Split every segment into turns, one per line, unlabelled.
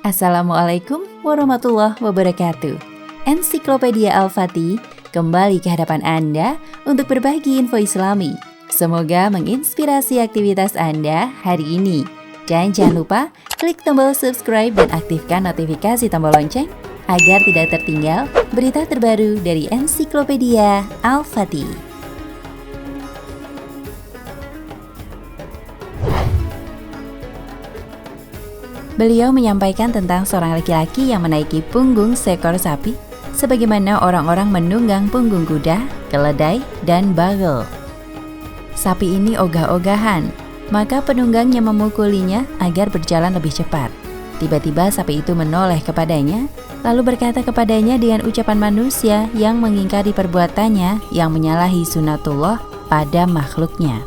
Assalamualaikum warahmatullahi wabarakatuh. Ensiklopedia Al-Fatih kembali ke hadapan Anda untuk berbagi info Islami. Semoga menginspirasi aktivitas Anda hari ini. Dan jangan lupa klik tombol subscribe dan aktifkan notifikasi tombol lonceng agar tidak tertinggal berita terbaru dari Ensiklopedia Al-Fatih. Beliau menyampaikan tentang seorang laki-laki yang menaiki punggung seekor sapi, sebagaimana orang-orang menunggang punggung kuda, keledai, dan bagel. Sapi ini ogah-ogahan, maka penunggangnya memukulinya agar berjalan lebih cepat. Tiba-tiba sapi itu menoleh kepadanya, lalu berkata kepadanya dengan ucapan manusia yang mengingkari perbuatannya yang menyalahi sunatullah pada makhluknya.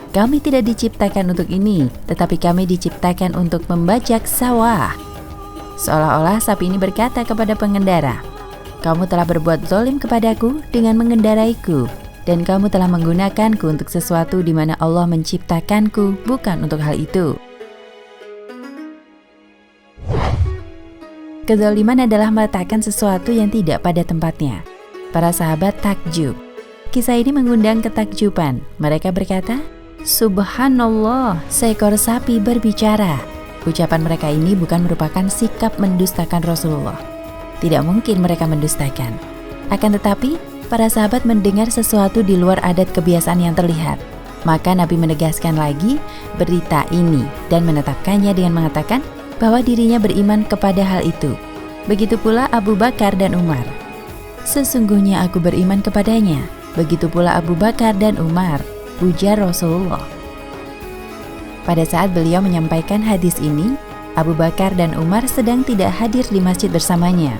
Kami tidak diciptakan untuk ini, tetapi kami diciptakan untuk membajak sawah. Seolah-olah sapi ini berkata kepada pengendara, "Kamu telah berbuat zalim kepadaku dengan mengendaraiku, dan kamu telah menggunakanku untuk sesuatu di mana Allah menciptakanku bukan untuk hal itu." Kezaliman adalah meletakkan sesuatu yang tidak pada tempatnya. Para sahabat takjub. Kisah ini mengundang ketakjuban. Mereka berkata, "Subhanallah, seekor sapi berbicara." Ucapan mereka ini bukan merupakan sikap mendustakan Rasulullah. Tidak mungkin mereka mendustakan. Akan tetapi, para sahabat mendengar sesuatu di luar adat kebiasaan yang terlihat. Maka Nabi menegaskan lagi berita ini dan menetapkannya dengan mengatakan bahwa dirinya beriman kepada hal itu. Begitu pula Abu Bakar dan Umar. "Sesungguhnya aku beriman kepadanya." Begitu pula Abu Bakar dan Umar, ujar Rasulullah. Pada saat beliau menyampaikan hadis ini, Abu Bakar dan Umar sedang tidak hadir di masjid bersamanya.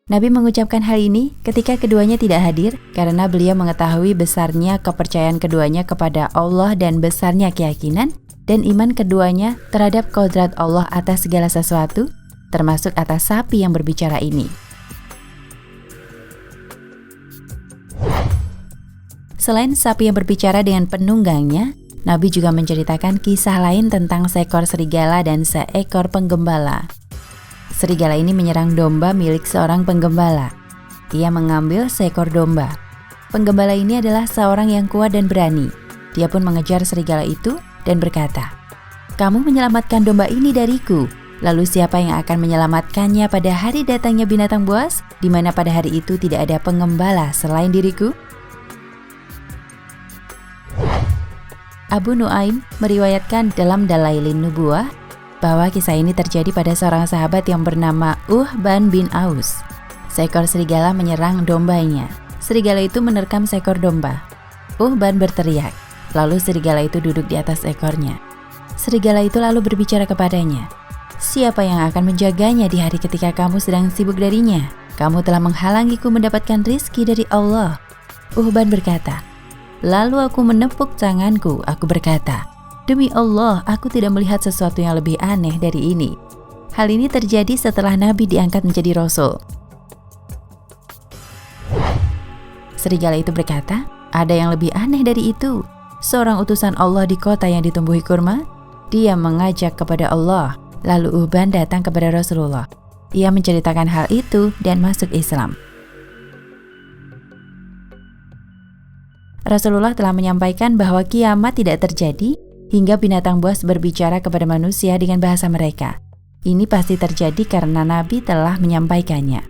Nabi mengucapkan hal ini ketika keduanya tidak hadir karena beliau mengetahui besarnya kepercayaan keduanya kepada Allah dan besarnya keyakinan dan iman keduanya terhadap kodrat Allah atas segala sesuatu, termasuk atas sapi yang berbicara ini. Selain sapi yang berbicara dengan penunggangnya, Nabi juga menceritakan kisah lain tentang seekor serigala dan seekor penggembala. Serigala ini menyerang domba milik seorang penggembala. Ia mengambil seekor domba. Penggembala ini adalah seorang yang kuat dan berani. Dia pun mengejar serigala itu dan berkata, "Kamu menyelamatkan domba ini dariku. Lalu siapa yang akan menyelamatkannya pada hari datangnya binatang buas, di mana pada hari itu tidak ada pengembala selain diriku?" Abu Nuaim meriwayatkan dalam Dalailin Nubuwah bahwa kisah ini terjadi pada seorang sahabat yang bernama Uhban bin Aus. Seekor serigala menyerang dombanya. Serigala itu menerkam seekor domba. Uhban berteriak, lalu serigala itu duduk di atas ekornya. Serigala itu lalu berbicara kepadanya, "Siapa yang akan menjaganya di hari ketika kamu sedang sibuk darinya? Kamu telah menghalangiku mendapatkan rizki dari Allah." Uhban berkata, "Lalu aku menepuk tanganku, aku berkata, 'Demi Allah, aku tidak melihat sesuatu yang lebih aneh dari ini.'" Hal ini terjadi setelah Nabi diangkat menjadi Rasul. Serigala itu berkata, "Ada yang lebih aneh dari itu. Seorang utusan Allah di kota yang ditumbuhi kurma, dia mengajak kepada Allah." Lalu Uhban datang kepada Rasulullah. Ia menceritakan hal itu dan masuk Islam. Rasulullah telah menyampaikan bahwa kiamat tidak terjadi hingga binatang buas berbicara kepada manusia dengan bahasa mereka. Ini pasti terjadi karena Nabi telah menyampaikannya.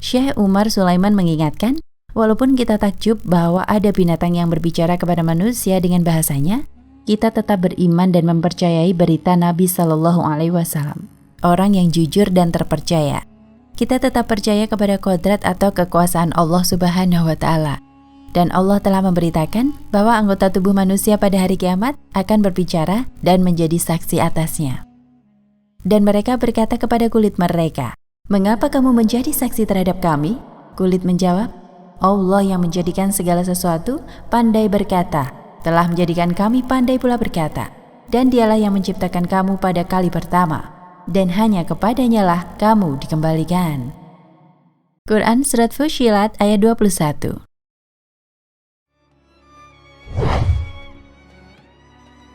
Syekh Umar Sulaiman mengingatkan, walaupun kita takjub bahwa ada binatang yang berbicara kepada manusia dengan bahasanya, kita tetap beriman dan mempercayai berita Nabi Shallallahu Alaihi Wasallam, orang yang jujur dan terpercaya. Kita tetap percaya kepada kodrat atau kekuasaan Allah Subhanahu wa Ta'ala. Dan Allah telah memberitakan bahwa anggota tubuh manusia pada hari kiamat akan berbicara dan menjadi saksi atasnya. Dan mereka berkata kepada kulit mereka, "Mengapa kamu menjadi saksi terhadap kami?" Kulit menjawab, "Allah yang menjadikan segala sesuatu pandai berkata, telah menjadikan kami pandai pula berkata. Dan dialah yang menciptakan kamu pada kali pertama. Dan hanya kepadanya lah kamu dikembalikan." Quran Surat Fussilat ayat 21.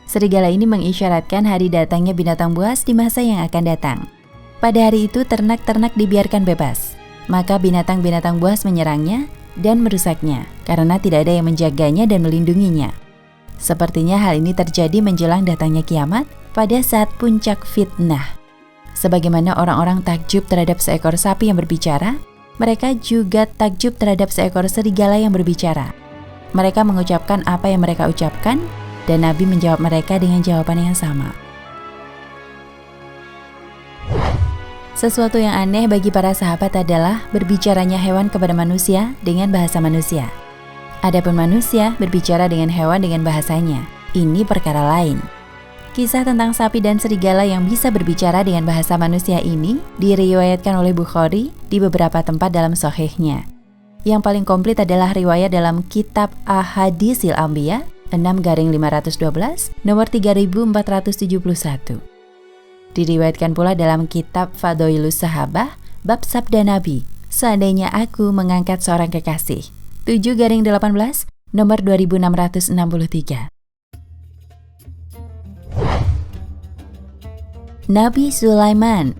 Serigala ini mengisyaratkan hari datangnya binatang buas di masa yang akan datang. Pada hari itu ternak-ternak dibiarkan bebas, maka binatang-binatang buas menyerangnya dan merusaknya karena tidak ada yang menjaganya dan melindunginya. Sepertinya hal ini terjadi menjelang datangnya kiamat pada saat puncak fitnah. Sebagaimana orang-orang takjub terhadap seekor sapi yang berbicara, mereka juga takjub terhadap seekor serigala yang berbicara. Mereka mengucapkan apa yang mereka ucapkan, dan Nabi menjawab mereka dengan jawaban yang sama. Sesuatu yang aneh bagi para sahabat adalah berbicaranya hewan kepada manusia dengan bahasa manusia. Adapun manusia berbicara dengan hewan dengan bahasanya. Ini perkara lain. Kisah tentang sapi dan serigala yang bisa berbicara dengan bahasa manusia ini diriwayatkan oleh Bukhari di beberapa tempat dalam Sahihnya. Yang paling komplit adalah riwayat dalam Kitab Ahadisil Anbiya 6-512 nomor 3471. Diriwayatkan pula dalam Kitab Fadhailus Sahabah bab sabda Nabi, seandainya aku mengangkat seorang kekasih 7-18 nomor 2663. Nabi Sulaiman.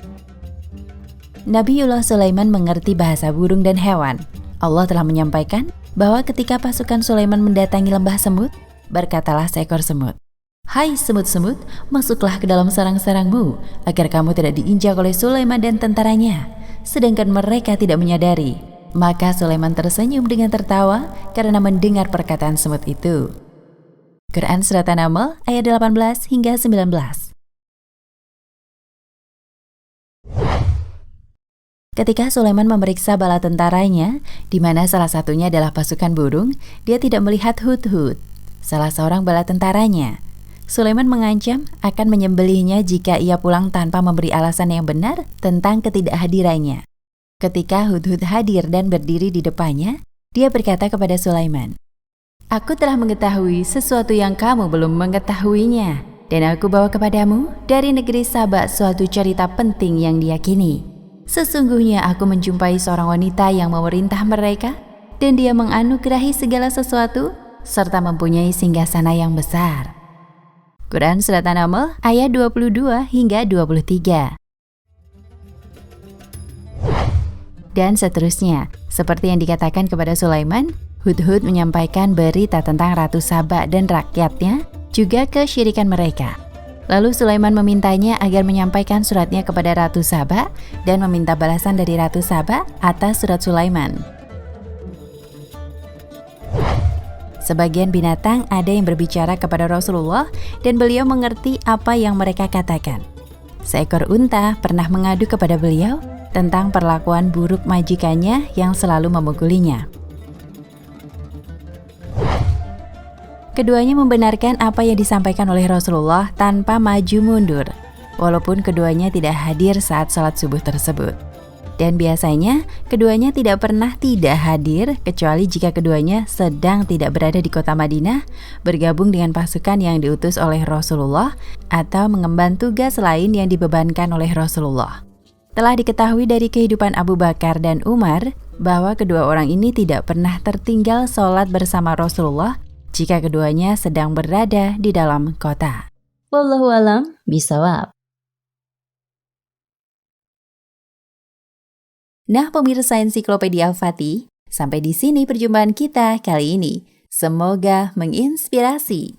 Nabiullah Sulaiman mengerti bahasa burung dan hewan. Allah telah menyampaikan bahwa ketika pasukan Sulaiman mendatangi lembah semut, berkatalah seekor semut, "Hai semut-semut, masuklah ke dalam sarang-sarangmu, agar kamu tidak diinjak oleh Sulaiman dan tentaranya." Sedangkan mereka tidak menyadari. Maka Sulaiman tersenyum dengan tertawa karena mendengar perkataan semut itu. Quran Surat An-Naml ayat 18-19. Ketika Sulaiman memeriksa bala tentaranya, di mana salah satunya adalah pasukan burung, dia tidak melihat Hudhud, salah seorang bala tentaranya. Sulaiman mengancam akan menyembelihnya jika ia pulang tanpa memberi alasan yang benar tentang ketidakhadirannya. Ketika Hudhud hadir dan berdiri di depannya, dia berkata kepada Sulaiman, "Aku telah mengetahui sesuatu yang kamu belum mengetahuinya, dan aku bawa kepadamu dari negeri Saba suatu cerita penting yang diyakini. Sesungguhnya aku menjumpai seorang wanita yang memerintah mereka, dan dia menganugerahi segala sesuatu, serta mempunyai singgasana yang besar." Quran Surat An-Naml ayat 22-23. Dan seterusnya, seperti yang dikatakan kepada Sulaiman, Hudhud menyampaikan berita tentang Ratu Saba dan rakyatnya, juga kesyirikan mereka. Lalu Sulaiman memintanya agar menyampaikan suratnya kepada Ratu Saba dan meminta balasan dari Ratu Saba atas surat Sulaiman. Sebagian binatang ada yang berbicara kepada Rasulullah dan beliau mengerti apa yang mereka katakan. Seekor unta pernah mengadu kepada beliau tentang perlakuan buruk majikannya yang selalu memukulinya. Keduanya membenarkan apa yang disampaikan oleh Rasulullah tanpa maju mundur, walaupun keduanya tidak hadir saat sholat subuh tersebut. Dan biasanya, keduanya tidak pernah tidak hadir kecuali jika keduanya sedang tidak berada di kota Madinah, bergabung dengan pasukan yang diutus oleh Rasulullah, atau mengemban tugas lain yang dibebankan oleh Rasulullah. Telah diketahui dari kehidupan Abu Bakar dan Umar bahwa kedua orang ini tidak pernah tertinggal sholat bersama Rasulullah jika keduanya sedang berada di dalam kota. Wallahu a'lam bishawab. Nah, pemirsa Ensiklopedia Al-Fatih, sampai di sini perjumpaan kita kali ini. Semoga menginspirasi.